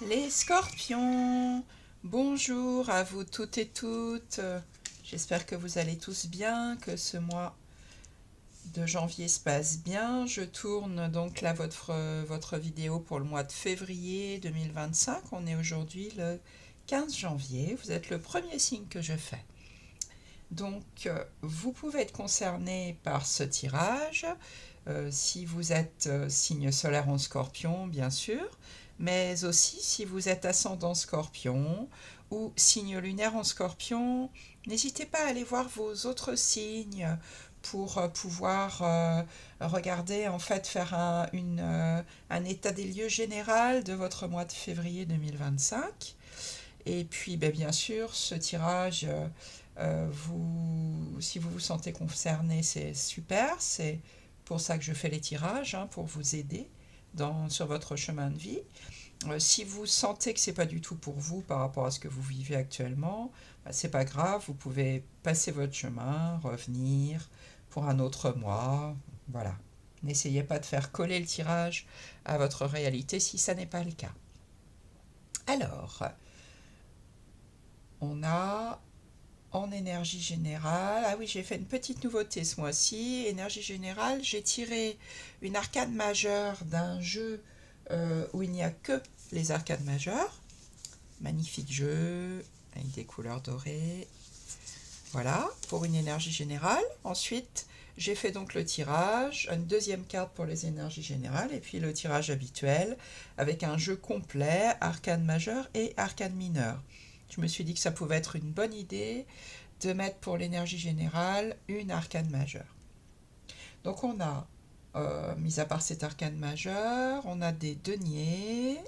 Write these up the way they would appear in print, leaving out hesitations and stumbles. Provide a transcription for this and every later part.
Les scorpions, bonjour à vous toutes et toutes. J'espère que vous allez tous bien, que ce mois de janvier se passe bien. Je tourne donc là votre vidéo pour le mois de février 2025. On est aujourd'hui le 15 janvier. Vous êtes le premier signe que je fais. Donc, vous pouvez être concerné par ce tirage, si vous êtes signe solaire en scorpion, bien sûr, mais aussi si vous êtes ascendant scorpion ou signe lunaire en scorpion, n'hésitez pas à aller voir vos autres signes pour pouvoir regarder, en fait, faire un état des lieux général de votre mois de février 2025. Et puis, ben, bien sûr, ce tirage, si vous vous sentez concerné, c'est super. C'est pour ça que je fais les tirages, hein, pour vous aider sur votre chemin de vie. Si vous sentez que c'est pas du tout pour vous par rapport à ce que vous vivez actuellement, ben, c'est pas grave, vous pouvez passer votre chemin, revenir pour un autre mois. Voilà. N'essayez pas de faire coller le tirage à votre réalité si ça n'est pas le cas. Alors, on a en énergie générale, ah oui, j'ai fait une petite nouveauté ce mois-ci. Énergie générale, j'ai tiré une arcane majeure d'un jeu où il n'y a que les arcades majeures. Magnifique jeu, avec des couleurs dorées. Voilà, pour une énergie générale. Ensuite, j'ai fait donc le tirage, une deuxième carte pour les énergies générales, et puis le tirage habituel avec un jeu complet, arcane majeure et arcane mineure. Je me suis dit que ça pouvait être une bonne idée de mettre pour l'énergie générale une arcane majeure. Donc on a, mis à part cet arcane majeur, on a des deniers,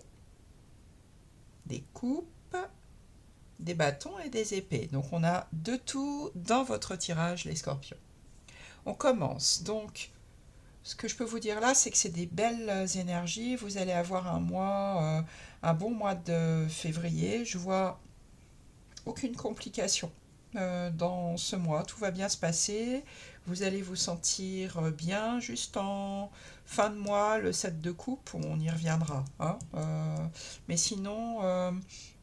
des coupes, des bâtons et des épées. Donc on a de tout dans votre tirage, les scorpions. On commence. Donc, ce que je peux vous dire là, c'est que c'est des belles énergies. Vous allez avoir un bon mois de février. Je vois aucune complication dans ce mois. Tout va bien se passer. Vous allez vous sentir bien juste en fin de mois, le 7 de coupe, on y reviendra, hein. Mais sinon,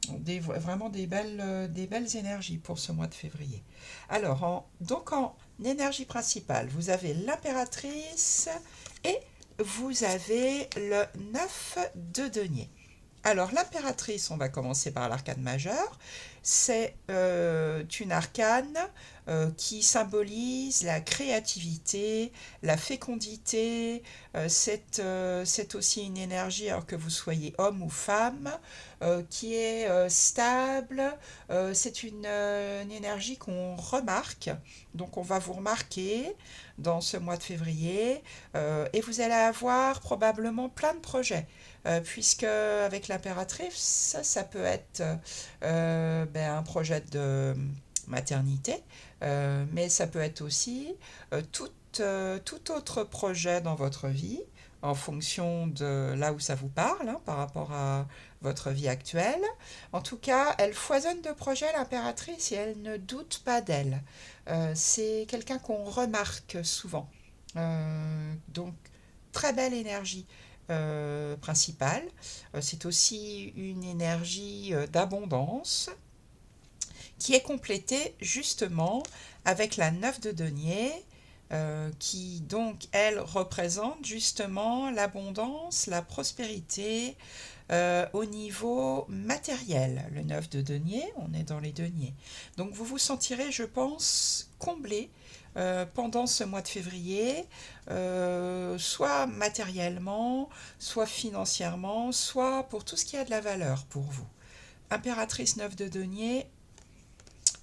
vraiment des belles énergies pour ce mois de février. Alors, donc en énergie principale, vous avez l'impératrice et vous avez le 9 de denier. Alors, l'impératrice, on va commencer par l'arcane majeure. C'est une arcane qui symbolise la créativité, la fécondité. C'est aussi une énergie, alors que vous soyez homme ou femme, qui est stable. C'est une énergie qu'on remarque. Donc, on va vous remarquer dans ce mois de février. Et vous allez avoir probablement plein de projets puisque avec l'impératrice, ça peut être ben, un projet de maternité, mais ça peut être aussi tout autre projet dans votre vie, en fonction de là où ça vous parle, hein, par rapport à votre vie actuelle. En tout cas, elle foisonne de projets, l'impératrice, et elle ne doute pas d'elle. C'est quelqu'un qu'on remarque souvent. Donc, très belle énergie principale. C'est aussi une énergie d'abondance qui est complétée justement avec la 9 de denier, qui donc, elle, représente justement l'abondance, la prospérité au niveau matériel. Le 9 de denier, on est dans les deniers. Donc vous vous sentirez, je pense, comblé pendant ce mois de février, soit matériellement, soit financièrement, soit pour tout ce qui a de la valeur pour vous. Impératrice 9 de denier,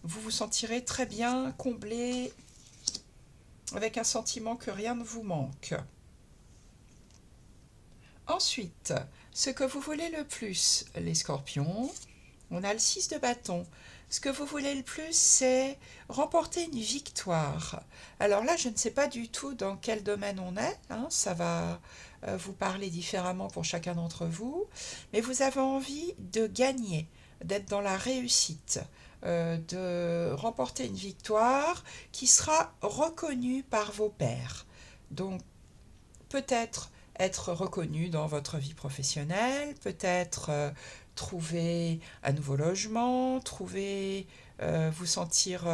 vous vous sentirez très bien comblé avec un sentiment que rien ne vous manque. Ensuite, ce que vous voulez le plus, les scorpions, on a le 6 de bâton. Ce que vous voulez le plus, c'est remporter une victoire. Alors là, je ne sais pas du tout dans quel domaine on est, hein, ça va vous parler différemment pour chacun d'entre vous, mais vous avez envie de gagner, d'être dans la réussite, de remporter une victoire qui sera reconnue par vos pairs. Donc, peut-être être reconnu dans votre vie professionnelle, peut-être trouver un nouveau logement, vous sentir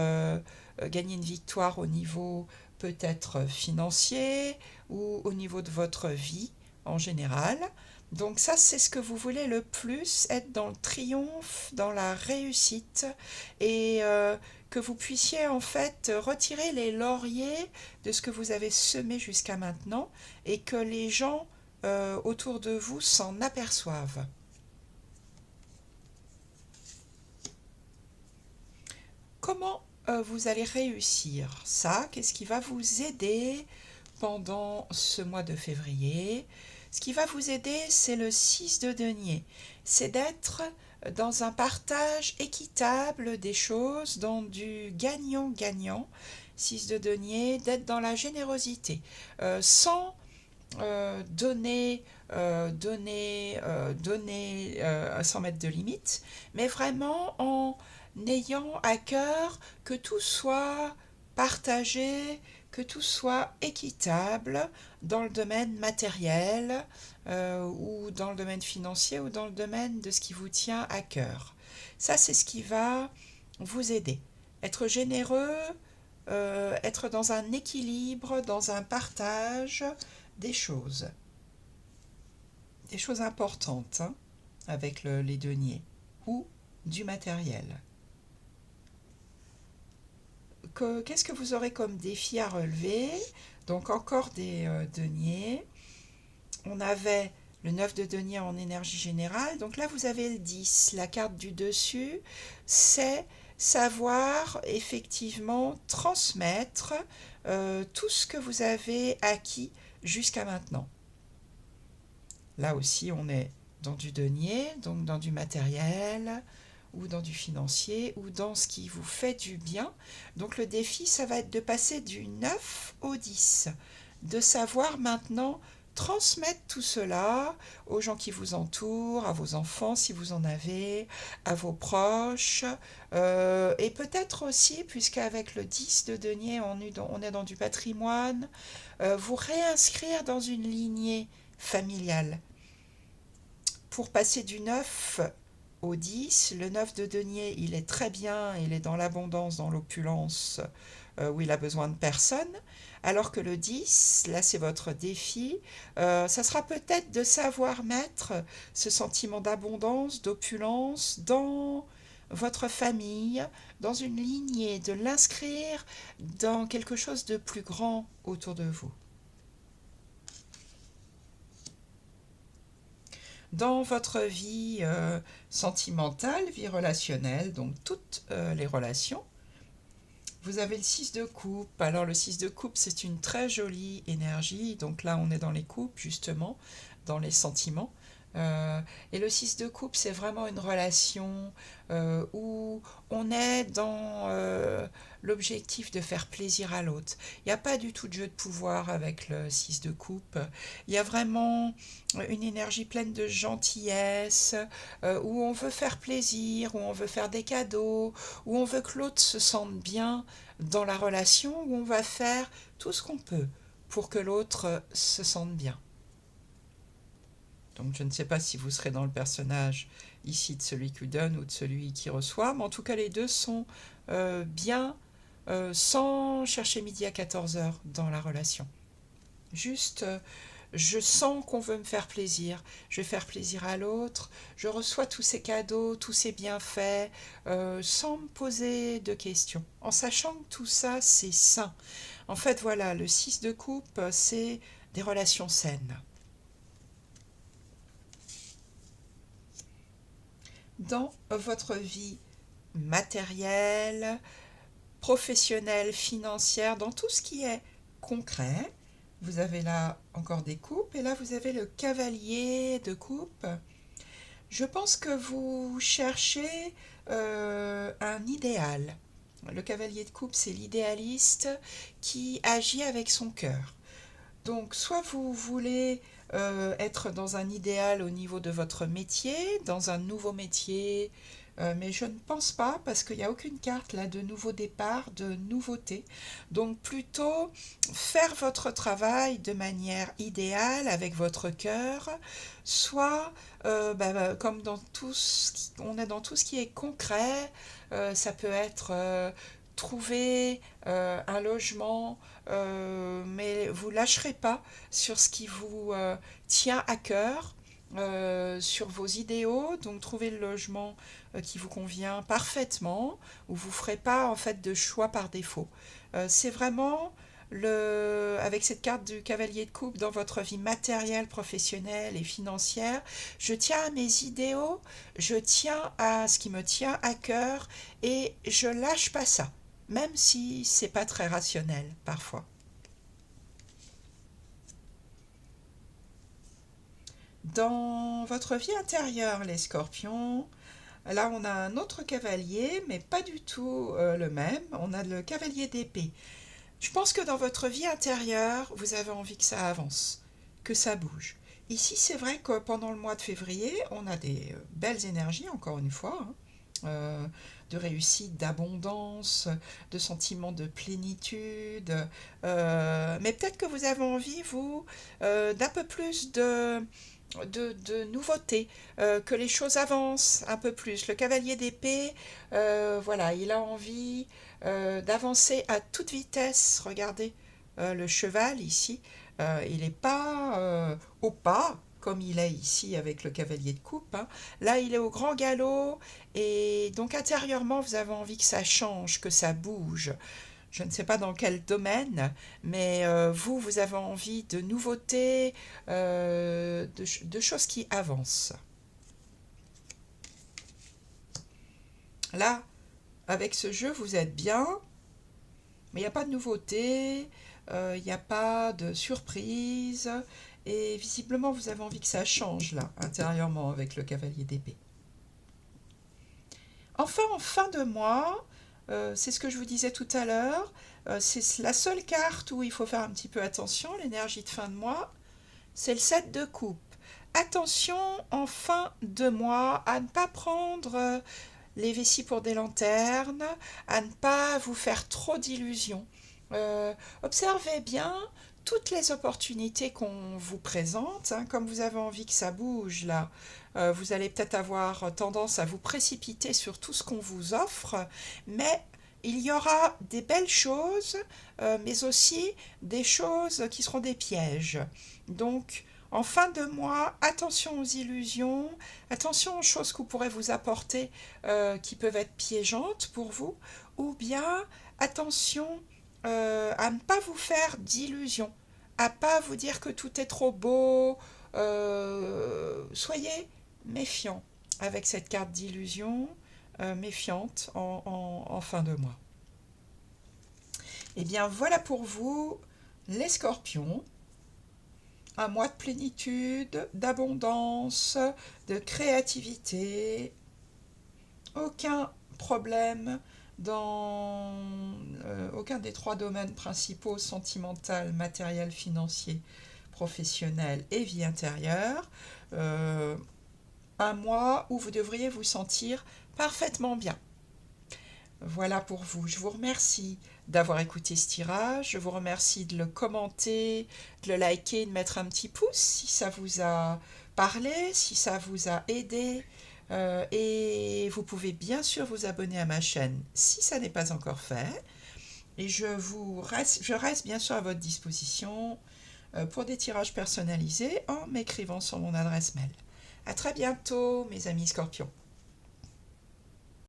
gagner une victoire au niveau peut-être financier ou au niveau de votre vie en général. Donc ça, c'est ce que vous voulez le plus, être dans le triomphe, dans la réussite, et que vous puissiez en fait retirer les lauriers de ce que vous avez semé jusqu'à maintenant, et que les gens autour de vous s'en aperçoivent. Comment vous allez réussir ça? Qu'est-ce qui va vous aider pendant ce mois de février? Ce qui va vous aider, c'est le 6 de denier. C'est d'être dans un partage équitable des choses, dans du gagnant-gagnant. 6 de denier, d'être dans la générosité, sans sans mettre de limite, mais vraiment en ayant à cœur que tout soit partagé, que tout soit équitable dans le domaine matériel, ou dans le domaine financier, ou dans le domaine de ce qui vous tient à cœur. Ça, c'est ce qui va vous aider. Être généreux, être dans un équilibre, dans un partage des choses importantes, hein, avec les deniers, ou du matériel. Qu'est-ce que vous aurez comme défi à relever? Donc encore des deniers. On avait le 9 de denier en énergie générale. Donc là, vous avez le 10. La carte du dessus, c'est savoir effectivement transmettre tout ce que vous avez acquis jusqu'à maintenant. Là aussi, on est dans du denier, donc dans du matériel, ou dans du financier, ou dans ce qui vous fait du bien. Donc le défi, ça va être de passer du 9 au 10, de savoir maintenant transmettre tout cela aux gens qui vous entourent, à vos enfants si vous en avez, à vos proches, et peut-être aussi, puisqu'avec le 10 de denier, on est dans du patrimoine, vous réinscrire dans une lignée familiale. Pour passer du 9 au 10, le 9 de denier, il est très bien, il est dans l'abondance, dans l'opulence, où il a besoin de personne, alors que le 10, là c'est votre défi, ça sera peut-être de savoir mettre ce sentiment d'abondance, d'opulence dans votre famille, dans une lignée, de l'inscrire dans quelque chose de plus grand autour de vous. Dans votre vie sentimentale, vie relationnelle, donc toutes les relations, vous avez le 6 de coupe. Alors le 6 de coupe, c'est une très jolie énergie. Donc là, on est dans les coupes, justement, dans les sentiments. Et le 6 de coupe, c'est vraiment une relation où on est dans l'objectif de faire plaisir à l'autre. Il n'y a pas du tout de jeu de pouvoir avec le 6 de coupe. Il y a vraiment une énergie pleine de gentillesse, où on veut faire plaisir, où on veut faire des cadeaux, où on veut que l'autre se sente bien dans la relation, où on va faire tout ce qu'on peut pour que l'autre se sente bien. Donc je ne sais pas si vous serez dans le personnage ici de celui qui donne ou de celui qui reçoit, mais en tout cas les deux sont bien, sans chercher midi à 14h dans la relation. Juste, je sens qu'on veut me faire plaisir, je vais faire plaisir à l'autre, je reçois tous ces cadeaux, tous ces bienfaits, sans me poser de questions, en sachant que tout ça, c'est sain. En fait, voilà, le 6 de coupe, c'est des relations saines. Dans votre vie matérielle, professionnelle, financière, dans tout ce qui est concret, vous avez là encore des coupes, et là vous avez le cavalier de coupe. Je pense que vous cherchez un idéal. Le cavalier de coupe, c'est l'idéaliste qui agit avec son cœur. Donc, soit vous voulez être dans un idéal au niveau de votre métier, dans un nouveau métier, mais je ne pense pas parce qu'il n'y a aucune carte là de nouveau départ, de nouveauté. Donc plutôt faire votre travail de manière idéale avec votre cœur, soit comme dans tout on est dans tout ce qui est concret, ça peut être trouver un logement, mais vous lâcherez pas sur ce qui vous tient à cœur, sur vos idéaux, donc trouver le logement qui vous convient parfaitement, où vous ne ferez pas en fait de choix par défaut. C'est vraiment avec cette carte du cavalier de coupe dans votre vie matérielle, professionnelle et financière, je tiens à mes idéaux, je tiens à ce qui me tient à cœur et je lâche pas ça, même si c'est pas très rationnel parfois. Dans votre vie intérieure, les scorpions, là on a un autre cavalier, mais pas du tout le même. On a le cavalier d'épée. Je pense que dans votre vie intérieure, vous avez envie que ça avance, que ça bouge. Ici, c'est vrai que pendant le mois de février, on a des belles énergies, encore une fois, hein, de réussite, d'abondance, de sentiment de plénitude. Mais peut-être que vous avez envie, vous, d'un peu plus de nouveautés, que les choses avancent un peu plus. Le cavalier d'épée, voilà, il a envie d'avancer à toute vitesse. Regardez, le cheval ici, il n'est pas au pas comme il est ici avec le cavalier de coupe, hein. Là, il est au grand galop et donc intérieurement, vous avez envie que ça change, que ça bouge. Je ne sais pas dans quel domaine, mais vous, vous avez envie de nouveautés, de choses qui avancent. Là, avec ce jeu, vous êtes bien, mais il n'y a pas de nouveauté, il n'y a pas de surprise, et visiblement, vous avez envie que ça change, là, intérieurement, avec le cavalier d'épée. Enfin, en fin de mois, c'est ce que je vous disais tout à l'heure, c'est la seule carte où il faut faire un petit peu attention, l'énergie de fin de mois, c'est le 7 de coupe. Attention en fin de mois à ne pas prendre les vessies pour des lanternes, à ne pas vous faire trop d'illusions. Observez bien toutes les opportunités qu'on vous présente, hein, comme vous avez envie que ça bouge là, vous allez peut-être avoir tendance à vous précipiter sur tout ce qu'on vous offre, mais il y aura des belles choses, mais aussi des choses qui seront des pièges. Donc, en fin de mois, attention aux illusions, attention aux choses que vous pourrez vous apporter qui peuvent être piégeantes pour vous, ou bien attention à ne pas vous faire d'illusions, à pas vous dire que tout est trop beau. Soyez méfiant avec cette carte d'illusion, méfiante en fin de mois. Et bien voilà pour vous, les scorpions. Un mois de plénitude, d'abondance, de créativité. Aucun problème dans aucun des trois domaines principaux, sentimental, matériel, financier, professionnel et vie intérieure. Un mois où vous devriez vous sentir parfaitement bien. Voilà pour vous. Je vous remercie d'avoir écouté ce tirage. Je vous remercie de le commenter, de le liker, de mettre un petit pouce si ça vous a parlé, si ça vous a aidé. Et vous pouvez bien sûr vous abonner à ma chaîne si ça n'est pas encore fait. Et je reste bien sûr à votre disposition pour des tirages personnalisés en m'écrivant sur mon adresse mail. À très bientôt, mes amis scorpions.